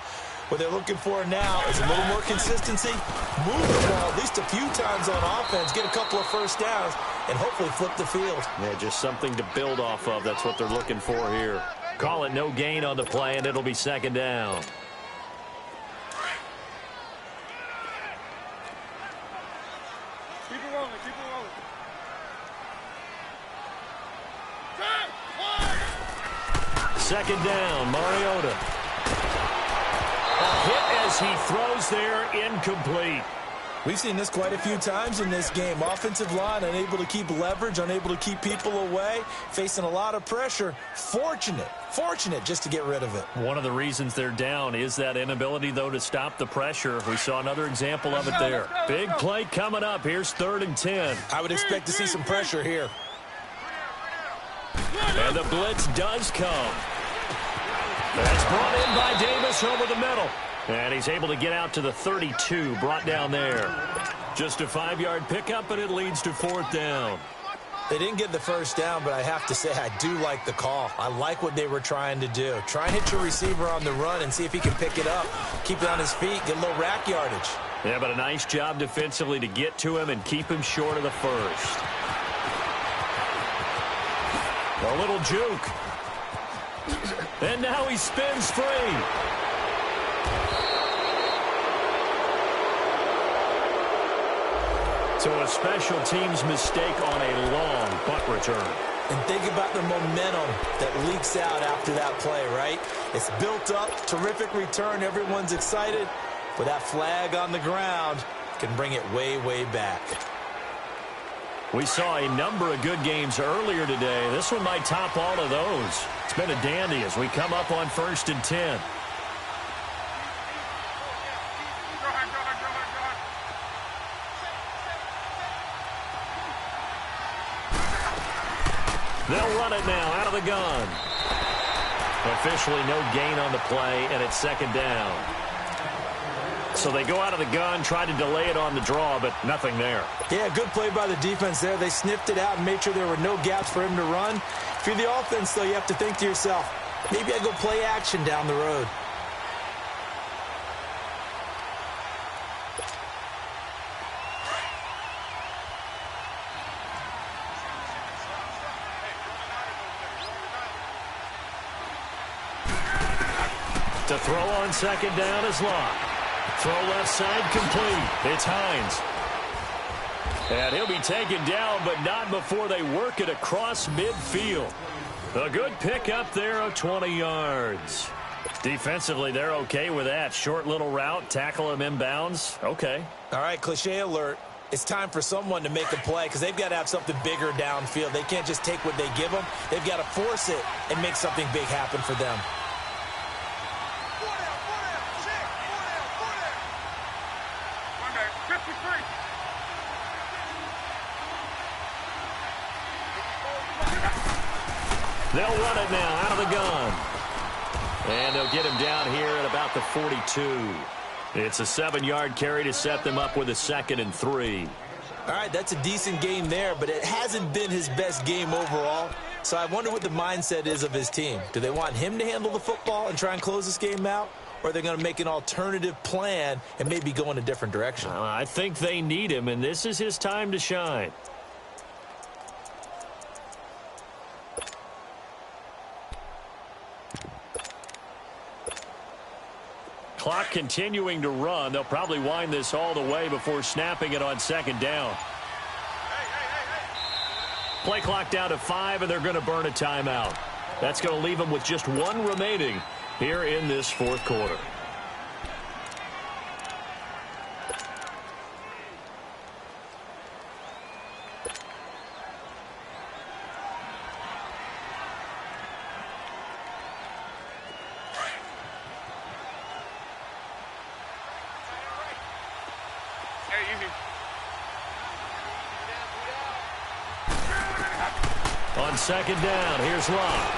What they're looking for now is a little more consistency, move the ball at least a few times on offense, get a couple of 1st downs, and hopefully flip the field. Yeah, just something to build off of. That's what they're looking for here. Call it no gain on the play, and it'll be 2nd down. Keep it rolling, keep it rolling. 2nd down, Mariota. A hit as he throws there, incomplete. We've seen this quite a few times in this game. Offensive line unable to keep leverage, unable to keep people away, facing a lot of pressure. Fortunate just to get rid of it. One of the reasons they're down is that inability, though, to stop the pressure. We saw another example of it there. Big play coming up. Here's 3rd and 10. I would expect to see some pressure here. And the blitz does come. That's brought in by Davis over the middle. And he's able to get out to the 32, brought down there. Just a 5-yard pickup, and it leads to 4th down. They didn't get the 1st down, but I have to say I do like the call. I like what they were trying to do. Try and hit your receiver on the run and see if he can pick it up. Keep it on his feet, get a little rack yardage. Yeah, but a nice job defensively to get to him and keep him short of the 1st. A little juke. And now he spins free. So a special teams mistake on a long punt return. And think about the momentum that leaks out after that play, right? It's built up, terrific return, everyone's excited. But that flag on the ground can bring it way, way back. We saw a number of good games earlier today. This one might top all of those. It's been a dandy as we come up on 1st and 10. They'll run it now out of the gun. Officially no gain on the play, and it's 2nd down. So they go out of the gun, try to delay it on the draw, but nothing there. Yeah, good play by the defense there. They sniffed it out and made sure there were no gaps for him to run. If you're the offense, though, you have to think to yourself, maybe I go play action down the road. To throw on second down is Locke. Throw left side complete. It's Hines. And he'll be taken down, but not before they work it across midfield. A good pick up there of 20 yards. Defensively, they're okay with that. Short little route, tackle him inbounds. Okay. All right, cliche alert. It's time for someone to make a play because they've got to have something bigger downfield. They can't just take what they give them. They've got to force it and make something big happen for them. They'll run it now out of the gun. And they'll get him down here at about the 42. It's a 7-yard carry to set them up with a 2nd and 3. All right, that's a decent game there, but it hasn't been his best game overall. So I wonder what the mindset is of his team. Do they want him to handle the football and try and close this game out? Or are they going to make an alternative plan and maybe go in a different direction? I think they need him, and this is his time to shine. Clock continuing to run. They'll probably wind this all the way before snapping it on second down. Play clock down to 5, and they're going to burn a timeout. That's going to leave them with just 1 remaining here in this 4th quarter. On second down, here's Locke.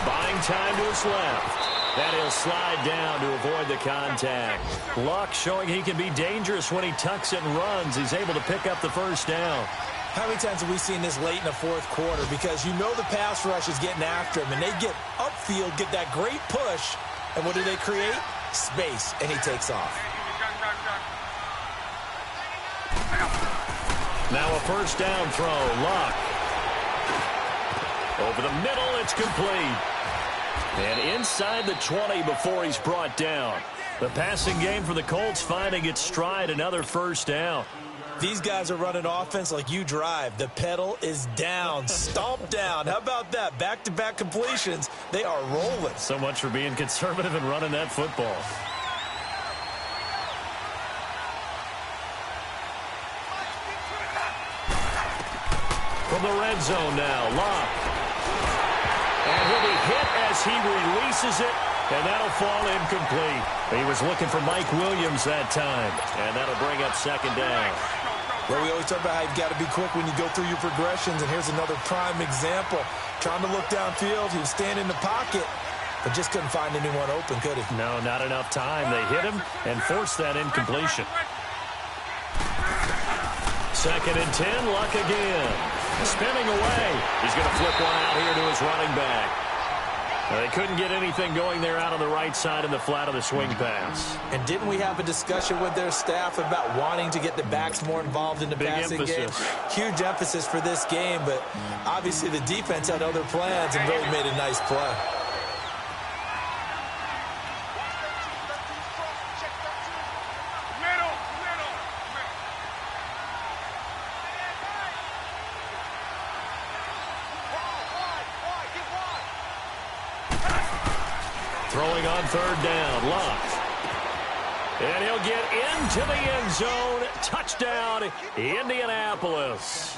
Buying time to his left. And he'll slide down to avoid the contact. Locke showing he can be dangerous when he tucks it and runs. He's able to pick up the first down. How many times have we seen this late in the 4th quarter? Because you know the pass rush is getting after him, and they get upfield, get that great push, and what do they create? Space, and he takes off. Now a first down throw. Locke. Over the middle, it's complete. And inside the 20 before he's brought down. The passing game for the Colts finding its stride, another first down. These guys are running offense like you drive. The pedal is down, stomped down. How about that? Back-to-back completions. They are rolling. So much for being conservative and running that football. From the red zone now, Locke. And he'll be hit as he releases it, and that'll fall incomplete. He was looking for Mike Williams that time, and that'll bring up second down. Well, we always talk about how you've got to be quick when you go through your progressions, and here's another prime example. Trying to look downfield, he was standing in the pocket, but just couldn't find anyone open, could he? No, not enough time. They hit him and forced that incompletion. 2nd and 10, Luck again. Spinning away. He's going to flip one out here to his running back. They couldn't get anything going there out on the right side in the flat of the swing pass. And didn't we have a discussion with their staff about wanting to get the backs more involved in the passing game? Huge emphasis for this game, but obviously the defense had other plans and really made a nice play. Throwing on 3rd down, Locke. And he'll get into the end zone. Touchdown, Indianapolis.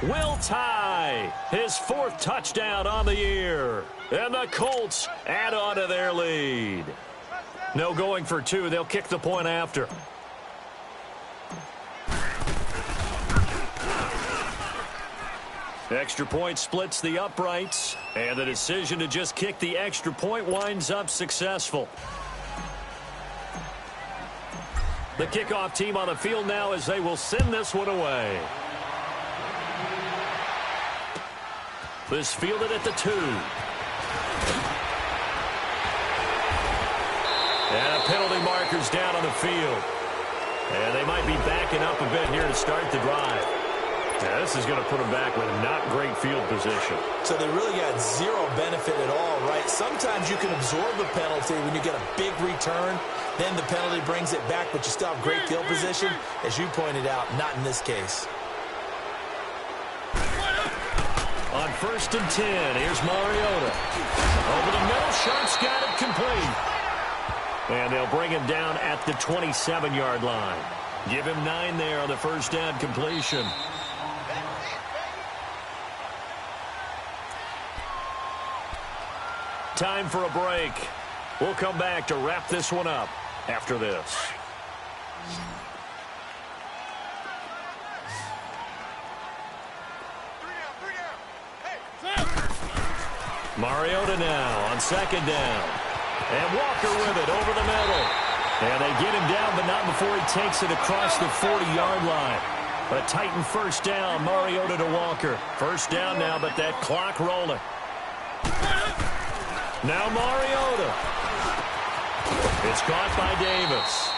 Will tie his 4th touchdown on the year. And the Colts add on to their lead. No going for 2. They'll kick the point after. Extra point splits the uprights, and the decision to just kick the extra point winds up successful. The kickoff team on the field now as they will send this one away. This fielded at the 2. And a penalty marker's down on the field. And they might be backing up a bit here to start the drive. Yeah, this is going to put them back with not great field position. So they really got zero benefit at all, right? Sometimes you can absorb a penalty when you get a big return. Then the penalty brings it back, but you still have great field position. As you pointed out, not in this case. On 1st and 10, here's Mariota. Over the middle, Sharp's got it complete. And they'll bring him down at the 27-yard line. Give him 9 there on the first down completion. Time for a break. We'll come back to wrap this one up after this. Mariota now on 2nd down. And Walker with it over the middle. And they get him down, but not before he takes it across the 40-yard line. A Titan first down, Mariota to Walker. First down now, but that clock rolling. Now Mariota. It's caught by Davis.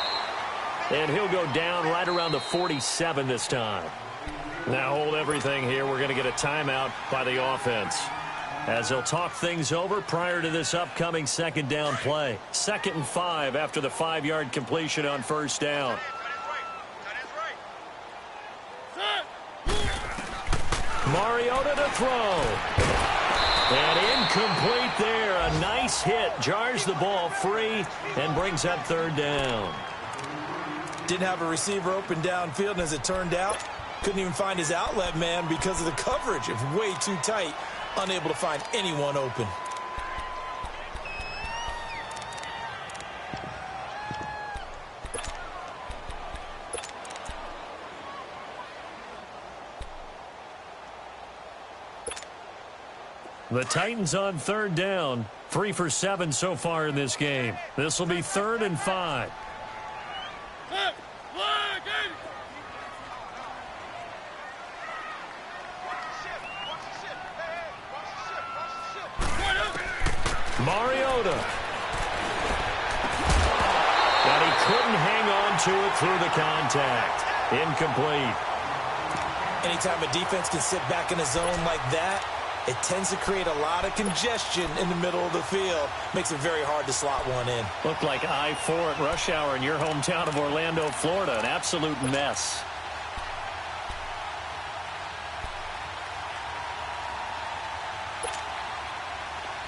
And he'll go down right around the 47 this time. Now hold everything here. We're going to get a timeout by the offense, as they'll talk things over prior to this upcoming 2nd down play. 2nd and 5 after the 5-yard completion on first down. Mariota to throw. And incomplete there. A nice hit. Jars the ball free and brings up 3rd down. Didn't have a receiver open downfield, and as it turned out, couldn't even find his outlet man because of the coverage. It was way too tight. Unable to find anyone open. The Titans on 3rd down. 3 for 7 so far in this game. This will be 3rd and 5. Mariota. And he couldn't hang on to it through the contact. Incomplete. Anytime a defense can sit back in a zone like that, it tends to create a lot of congestion in the middle of the field. Makes it very hard to slot one in. Looked like I-4 at rush hour in your hometown of Orlando, Florida. An absolute mess.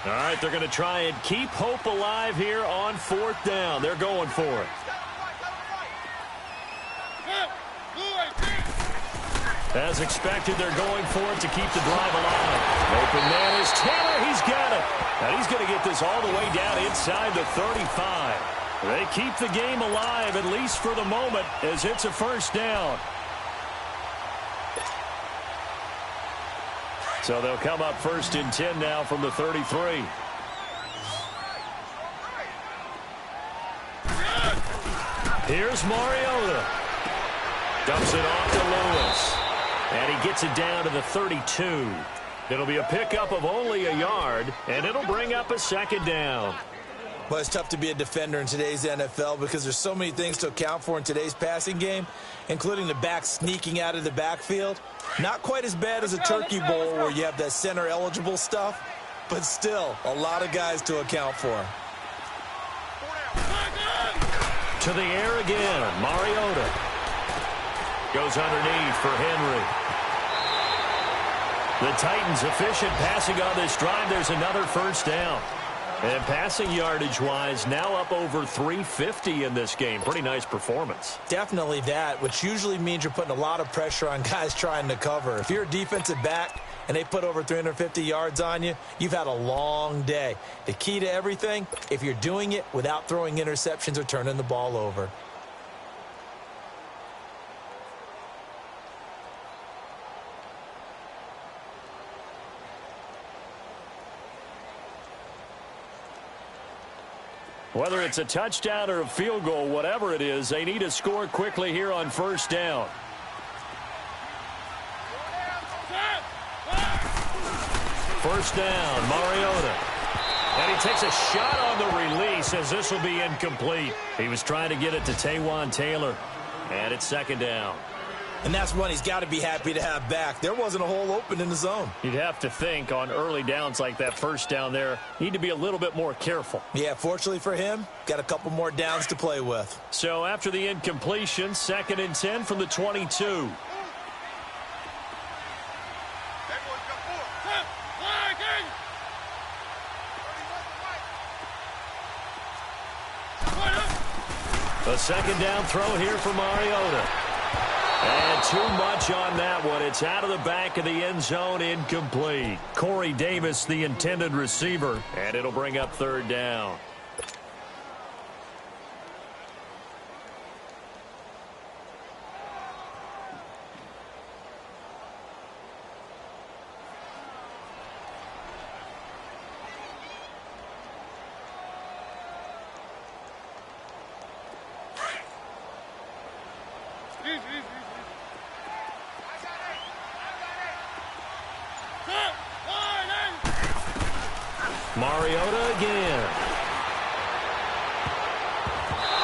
All right, they're going to try and keep hope alive here on 4th down. They're going for it. As expected, they're going for it to keep the drive alive. Open man is Taylor. He's got it. And he's going to get this all the way down inside the 35. They keep the game alive, at least for the moment, as it's a first down. So they'll come up 1st and 10 now from the 33. Here's Mariota. Dumps it off to Lewis. And he gets it down to the 32. It'll be a pickup of only a yard, and it'll bring up a 2nd down. Well, it's tough to be a defender in today's NFL because there's so many things to account for in today's passing game, including the back sneaking out of the backfield. Not quite as bad as a Turkey Bowl where you have that center-eligible stuff, but still a lot of guys to account for. To the air again, Mariota. Goes underneath for Henry. The Titans efficient passing on this drive. There's another first down. And passing yardage-wise, now up over 350 in this game. Pretty nice performance. Definitely that, which usually means you're putting a lot of pressure on guys trying to cover. If you're a defensive back and they put over 350 yards on you, you've had a long day. The key to everything, if you're doing it without throwing interceptions or turning the ball over. Whether it's a touchdown or a field goal, whatever it is, they need to score quickly here on first down. First down, Mariota. And he takes a shot on the release as this will be incomplete. He was trying to get it to Taywan Taylor. And it's second down. And that's one he's got to be happy to have back. There wasn't a hole open in the zone. You'd have to think on early downs like that first down there, need to be a little bit more careful. Yeah, fortunately for him, got a couple more downs to play with. So after the incompletion, 2nd and 10 from the 22. A second down throw here for Mariota. And too much on that one. It's out of the back of the end zone, incomplete. Corey Davis, the intended receiver, and it'll bring up third down. Mariota again.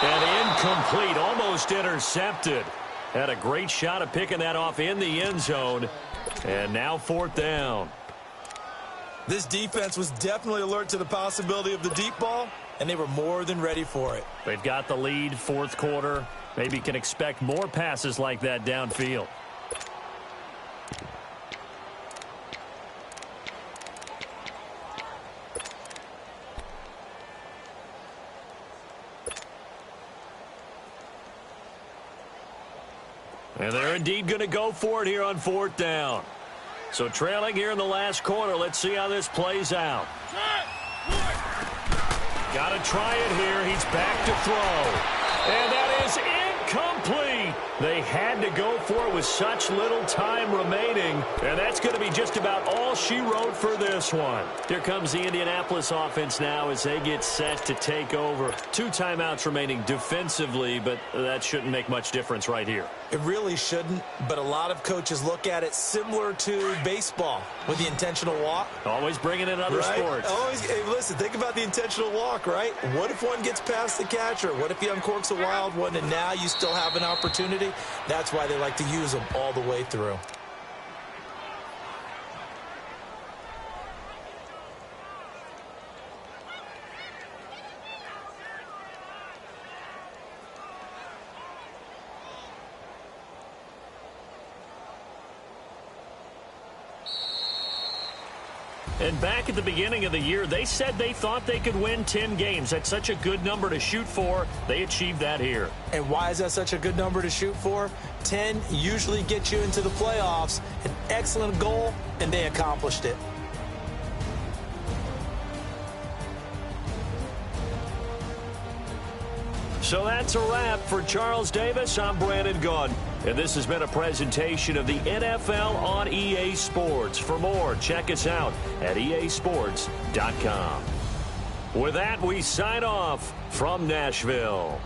And incomplete, almost intercepted. Had a great shot at picking that off in the end zone. And now 4th down. This defense was definitely alert to the possibility of the deep ball, and they were more than ready for it. They've got the lead, 4th quarter. Maybe can expect more passes like that downfield. And they're indeed going to go for it here on 4th down. So trailing here in the last quarter. Let's see how this plays out. Got to try it here. He's back to throw. And that is incomplete. They had to go for it with such little time remaining. And that's going to be just about all she wrote for this one. Here comes the Indianapolis offense now as they get set to take over. 2 timeouts remaining defensively, but that shouldn't make much difference right here. It really shouldn't, but a lot of coaches look at it similar to baseball with the intentional walk. Always bringing in other sports. Always, hey, listen, think about the intentional walk, right? What if one gets past the catcher? What if he uncorks a wild one and now you still have an opportunity? That's why they like to use them all the way through. And back at the beginning of the year, they said they thought they could win 10 games. That's such a good number to shoot for. They achieved that here. And why is that such a good number to shoot for? 10 usually gets you into the playoffs. An excellent goal, and they accomplished it. So that's a wrap for Charles Davis. I'm Brandon Gaudin. And this has been a presentation of the NFL on EA Sports. For more, check us out at easports.com. With that, we sign off from Nashville.